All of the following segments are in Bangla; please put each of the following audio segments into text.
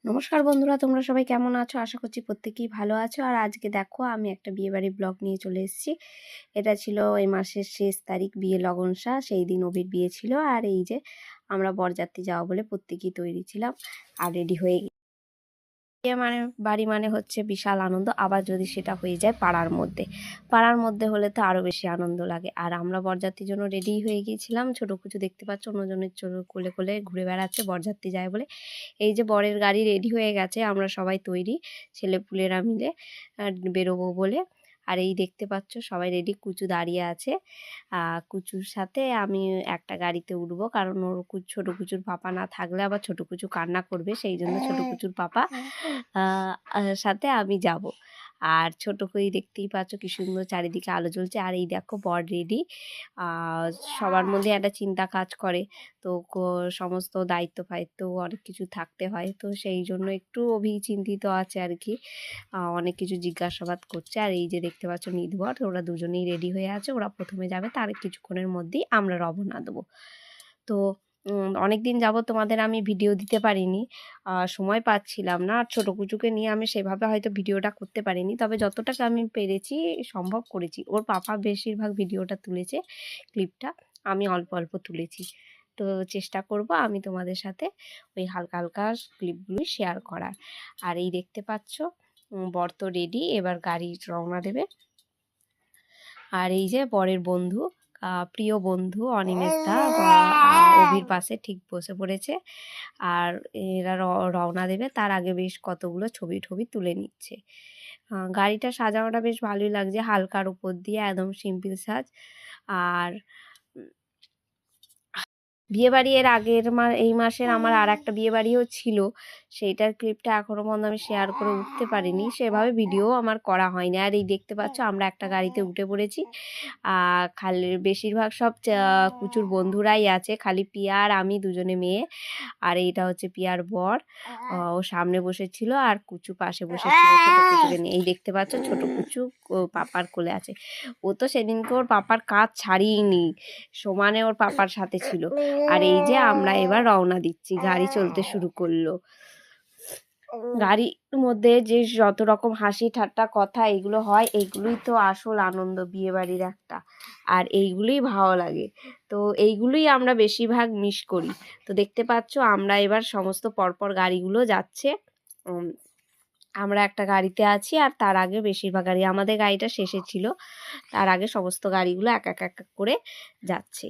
নমস্কার বন্ধুরা, তোমরা সবাই কেমন আছো? আশা করছি প্রত্যেকেই ভালো আছো। আর আজকে দেখো আমি একটা বিয়েবাড়ির ব্লগ নিয়ে চলে এসেছি। এটা ছিল এই মাসের শেষ তারিখ, বিয়ে লগনসা। সেই দিন অভির বিয়ে ছিল। আর এই যে আমরা বরযাত্রী যাওয়া বলে প্রত্যেকেই তৈরি ছিলাম আর রেডি হয়ে বিয়ে মানে বাড়ি মানে হচ্ছে বিশাল আনন্দ। আবার যদি সেটা হয়ে যায় পাড়ার মধ্যে হলে তো আরও বেশি আনন্দ লাগে। আর আমরা বরযাত্রীর জন্য রেডি হয়ে গিয়েছিলাম। ছোটো কুচু দেখতে পাচ্ছ অন্যজনের কোলে কোলে ঘুরে বেড়াচ্ছে বরযাত্রী যায় বলে। এই যে বরের গাড়ি রেডি হয়ে গেছে, আমরা সবাই তৈরি ছেলেপুলেরা মিলে বেরোবো বলে। আর এই দেখতে পাচ্ছ সবাই রেডি, কুচু দাঁড়িয়ে আছে। কুচুর সাথে আমি একটা গাড়িতে উঠবো, কারণ ওর ছোটো কুচুর পাপা না থাকলে আবার ছোটো কুচু কান্না করবে, সেই জন্য ছোটো কুচুর পাপা সাথে আমি যাব। আর ছোটো করে দেখতেই পাচ্ছ কি সুন্দর চারিদিকে আলো জ্বলছে। আর এই দেখো বর রেডি। সবার মধ্যে একটা চিন্তা কাজ করে, তো সমস্ত দায়িত্ব ফায়িত্ব অনেক কিছু থাকতে হয়, তো সেই জন্য একটু চিন্তিত আছে আর কি। অনেক কিছু জিজ্ঞাসাবাদ করছে। আর এই যে দেখতে পাচ্ছ নির্ভর, ওরা দুজনেই রেডি হয়ে আছে। ওরা প্রথমে যাবে, তার কিছুক্ষণের মধ্যেই আমরা রওনা দেবো। তো অনেক দিন যাবত তোমাদের আমি ভিডিও দিতে পারিনি, সময় পাচ্ছিলাম না। আর ছোটো কুচুকে নিয়ে আমি সেভাবে হয়তো ভিডিওটা করতে পারিনি, তবে যতটা আমি পেরেছি সম্ভব করেছি। ওর পাপা বেশিরভাগ ভিডিওটা তুলেছে, ক্লিপটা আমি অল্প অল্প তুলেছি। তো চেষ্টা করব আমি তোমাদের সাথে ওই হালকা হালকা ক্লিপগুলি শেয়ার করার। আর এই দেখতে পাচ্ছ বর তো রেডি, এবার গাড়ি রওনা দেবে। আর এই যে বরের বন্ধু, প্রিয় বন্ধু অনিমেষ দা অভির পাশে ঠিক বসে পড়েছে। আর এরা রওনা দেবে, তার আগে বেশ কতগুলো ছবি তুলে নিচ্ছে। গাড়িটা সাজানোটা বেশ ভালোই লাগছে, হালকার উপর দিয়ে একদম সিম্পল সাজ। আর বিয়েবাড়ি এর আগের এই মাসের আমার আর একটা বিয়েবাড়িও ছিল, সেইটার ক্লিপটা এখনও পর্যন্ত আমি শেয়ার করে উঠতে পারিনি, সেভাবে ভিডিও আমার করা হয়নি। আর এই দেখতে পাচ্ছ আমরা একটা গাড়িতে উঠে পড়েছি। খালি বেশিরভাগ সব কুচুর বন্ধুরাই আছে, খালি পিয়া আর আমি দুজনে মেয়ে। আর এইটা হচ্ছে পিয়ার বর, ও সামনে বসেছিল আর কুচু পাশে বসেছিল ছোটো কুচুকে নিয়ে। এই দেখতে পাচ্ছ ছোটো কুচু পাপার কোলে আছে। ও তো সেদিনকে ওর পাপার কাজ ছাড়িয়েনি, সমানে ওর পাপার সাথে ছিল। আর এই যে আমরা এবার রওনা দিচ্ছি, গাড়ি চলতে শুরু করলো। গাড়ির মধ্যে যে যত রকম হাসি ঠাট্টা কথা এগুলো হয়, এইগুলোই তো আসল আনন্দ বিয়েবাড়ির একটা। আর এইগুলোই ভালো লাগে, তো এইগুলোই আমরা বেশিরভাগ মিস করি। তো দেখতে পাচ্ছ আমরা এবার সমস্ত পরপর গাড়িগুলো যাচ্ছে। আমরা একটা গাড়িতে আছি, আর তার আগে বেশিরভাগ গাড়ি, আমাদের গাড়িটা শেষে ছিল, তার আগে সমস্ত গাড়িগুলো এক এক এক করে যাচ্ছে।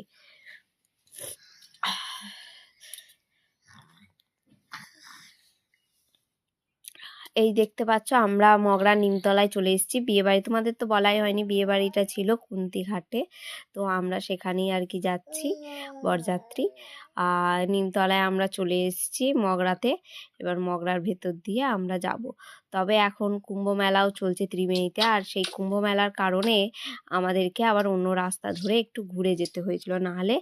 এই দেখতে পাচ্ছ আমরা মগরা নিমতলায় চলে এসেছি। বিয়েবাড়ি তোমাদের তো বলাই হয়নি, বিয়েবাড়িটা ছিল কুন্তিঘাটে, তো আমরা সেখানেই আর কি যাচ্ছি বরযাত্রী। আর নিমতলায় আমরা চলে এসেছি মগরাতে, এবার মগরার ভেতর দিয়ে আমরা যাব। তবে এখন কুম্ভ মেলাও চলছে ত্রিবেণীতে, আর সেই কুম্ভ মেলার কারণে আমাদেরকে আবার অন্য রাস্তা ধরে একটু ঘুরে যেতে হয়েছিল, নাহলে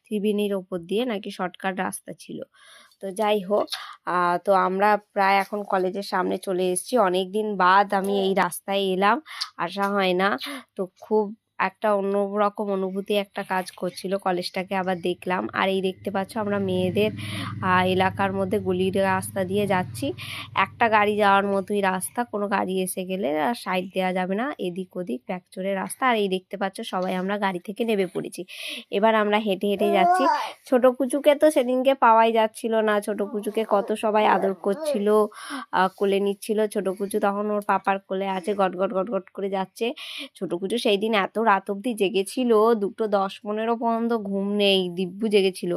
ত্রিবেণীর ওপর দিয়ে নাকি শর্টকাট রাস্তা ছিল। তো যাই হোক, তো আমরা প্রায় এখন কলেজের সামনে চলে এসেছি। অনেক দিন বাদ আমি এই রাস্তায় এলাম, আসা হয় না, তো খুব একটা অন্যরকম অনুভূতি একটা কাজ করছিল, কলেজটাকে আবার দেখলাম। আর এই দেখতে পাচ্ছ আমরা মেয়েদের এলাকার মধ্যে গলির রাস্তা দিয়ে যাচ্ছি, একটা গাড়ি যাওয়ার মতোই রাস্তা, কোনো গাড়ি এসে গেলে সাইড দেওয়া যাবে না, এদিক ওদিক প্যাকচোরের রাস্তা। আর এই দেখতে পাচ্ছ সবাই আমরা গাড়ি থেকে নেমে পড়েছি, এবার আমরা হেঁটে হেঁটে যাচ্ছি। ছোটো কুচুকে তো সেদিনকে পাওয়াই যাচ্ছিল না, ছোটো কুচুকে কত সবাই আদর করছিল, কোলে নিচ্ছিল। ছোটো কুচু তখন ওর পাপার কোলে আছে, গট গট গট গট করে যাচ্ছে। ছোটো কুচু সেই দিন এত রাত অবধি জেগেছিল, 2:10-15 পর্যন্ত ঘুম নেই, দিব্যু জেগেছিল,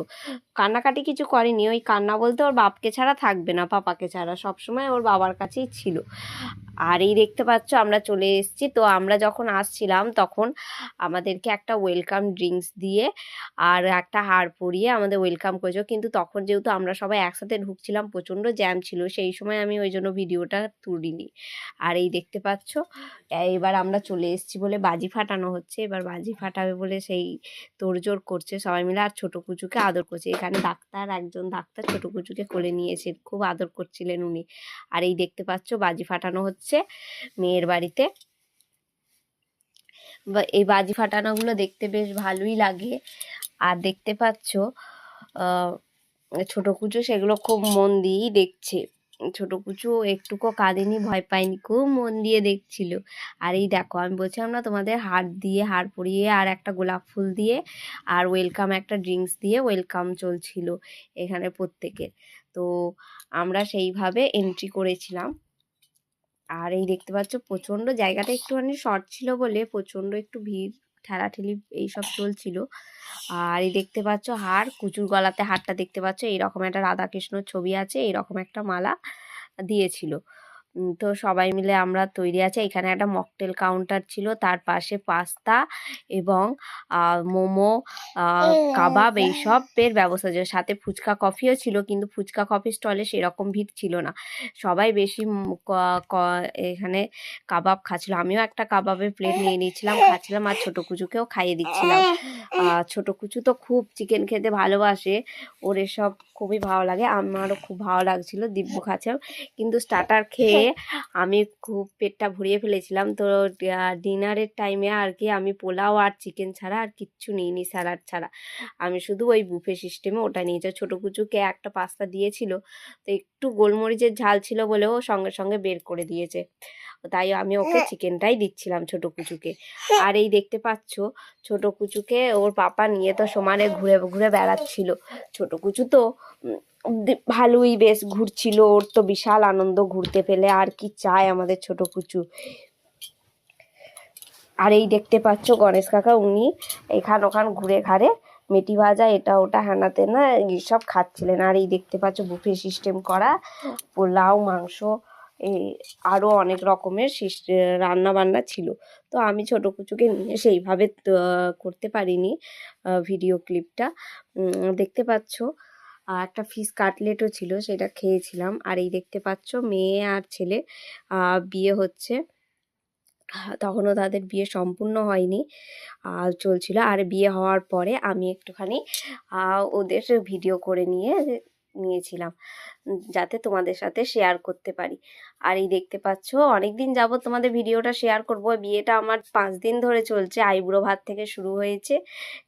কান্নাকাটি কিছু করেনি। ওই কান্না বলতে ওর বাপকে ছাড়া থাকবে না, পাপাকে ছাড়া, সবসময় ওর বাবার কাছেই ছিল। আর এই দেখতে পাচ্ছ আমরা চলে এসেছি। তো আমরা যখন আসছিলাম তখন আমাদেরকে একটা ওয়েলকাম ড্রিঙ্কস দিয়ে আর একটা হার পরিয়ে আমাদের ওয়েলকাম করেছিল, কিন্তু তখন যেহেতু আমরা সবাই একসাথে ঢুকছিলাম, প্রচণ্ড জ্যাম ছিল, সেই সময় আমি ওই জন্য ভিডিওটা তুলিনি। আর এই দেখতে পাচ্ছ এবার আমরা চলে এসেছি বলে বাজি ফাটানো হচ্ছে, এবার বাজি ফাটাবে বলে সেই তোড়জোড় করছে সবাই মিলে। আর ছোটো কুচুকে আদর করছে, এখানে একজন ডাক্তার ছোটো কুচুকে কোলে নিয়েছে, খুব আদর করছিলেন উনি। আর এই দেখতে পাচ্ছ বাজি ফাটানো হচ্ছে মেয়ের বাড়িতে। এই বাজি ফাটানোগুলো দেখতে বেশ ভালোই লাগে। আর দেখতে পাচ্ছ ছোটো কুচু সেগুলো খুব মন দিয়েই দেখছে। ছোট কুচু একটুকু কাঁদেনি, ভয় পায়নি, খুব মন দিয়ে দেখছিল। আর এই দেখো আমি বলছিলাম না তোমাদের, হার পরিয়ে আর একটা গোলাপ ফুল দিয়ে আর ওয়েলকাম একটা ড্রিঙ্কস দিয়ে ওয়েলকাম চলছিল এখানে প্রত্যেকের। তো আমরা সেইভাবে এন্ট্রি করেছিলাম। আর এই দেখতে পাচ্ছ প্রচণ্ড, জায়গাটা একটুখানি শর্ট ছিল বলে প্রচণ্ড একটু ভিড়, ঠেলাঠেলি এইসব চলছিল। আর এই দেখতে পাচ্ছ কুচুর গলাতে হারটা দেখতে পাচ্ছ, এইরকম একটা রাধাকৃষ্ণর ছবি আছে, এইরকম একটা মালা দিয়েছিল। তো সবাই মিলে আমরা তৈরি আছে। এখানে একটা মকটেল কাউন্টার ছিল, তার পাশে পাস্তা এবং মোমো, কাবাব এইসবের ব্যবস্থা ছিল, সাথে ফুচকা কফিও ছিল। কিন্তু ফুচকা কফি স্টলে সেরকম ভিড় ছিল না, সবাই বেশি এখানে কাবাব খাচ্ছিল। আমিও একটা কাবাবের প্লেট নিয়ে নিয়েছিলাম, খাচ্ছিলাম, আর ছোটো কুচুকেও খাইয়ে দিচ্ছিলাম। ছোটো কুচু তো খুব চিকেন খেতে ভালোবাসে, ওর এসব খুবই ভালো লাগে, আমারও খুব ভালো লাগছিল, দিব্য খাচ্ছিলাম। কিন্তু স্টার্টার খেয়ে আমি খুব পেটটা ভরিয়ে ফেলেছিলাম। তো ডিনারের টাইমে আর কি আমি পোলাও আর চিকেন ছাড়া আর কিচ্ছু নিইনি, স্যালাড ছাড়া। আমি শুধু ওই বুফে সিস্টেমে ওটা নিয়েছি। ছোটো কুচুকে একটা পাস্তা দিয়েছিল, তো একটু গোলমরিচের ঝাল ছিল বলেও সঙ্গে সঙ্গে বের করে দিয়েছে, তাই আমি ওকে চিকেনটাই দিচ্ছিলাম ছোটো কুচুকে। আর এই দেখতে পাচ্ছ ছোটো কুচুকে ওর পাপা নিয়ে তো সমানে ঘুরে ঘুরে বেড়াচ্ছিল। ছোটো কুচু তো ভালোই বেশ ঘুরছিল, ওর তো বিশাল আনন্দ ঘুরতে পেলে, আর কি চায় আমাদের ছোটো কুচু। আর এই দেখতে পাচ্ছ গণেশ কাকা, উনি এখান ওখান ঘুরে ঘাড়ে মেটি ভাজা এটা ওটা হ্যানাতে না এইসব খাচ্ছিলেন। আর এই দেখতে পাচ্ছ বুফে সিস্টেম করা, পোলাও, মাংস, এই আরও অনেক রকমের রান্না বান্না ছিল। তো আমি ছোটো কুচুকে নিয়ে সেইভাবে করতে পারিনি ভিডিও ক্লিপটা। দেখতে পাচ্ছ একটা ফিশ কাটলেটও ছিল, সেটা খেয়েছিলাম। আর এই দেখতে পাচ্ছ মেয়ে আর ছেলে বিয়ে হচ্ছে, তখনও তাদের বিয়ে সম্পূর্ণ হয়নি, চলছিল। আর বিয়ে হওয়ার পরে আমি একটুখানি ওদের ভিডিও করে নিয়েছিলাম, যাতে তোমাদের সাথে শেয়ার করতে পারি। আর এই দেখতে পাচ্ছ অনেক দিন যাবত তোমাদের ভিডিওটা শেয়ার করব। বিয়েটা আমার 5 দিন ধরে চলছে, আইবুড়ো ভাত থেকে শুরু হয়েছে,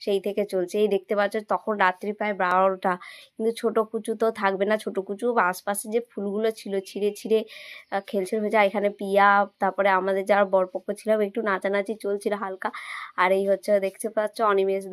সেই থেকে চলছে। এই দেখতে পাচ্ছ তখন রাত্রি প্রায় 12টা, কিন্তু ছোটো কুচু তো থাকবে না। ছোটো কুচু আশপাশে যে ফুলগুলো ছিল ছিঁড়ে ছিঁড়ে খেলছিল ভেজা। এখানে পিয়া, তারপরে আমাদের যারা বরপক্ষ ছিলাম একটু নাচানাচি চলছিল হালকা। আর এই হচ্ছে দেখতে পাচ্ছ অনিমেষ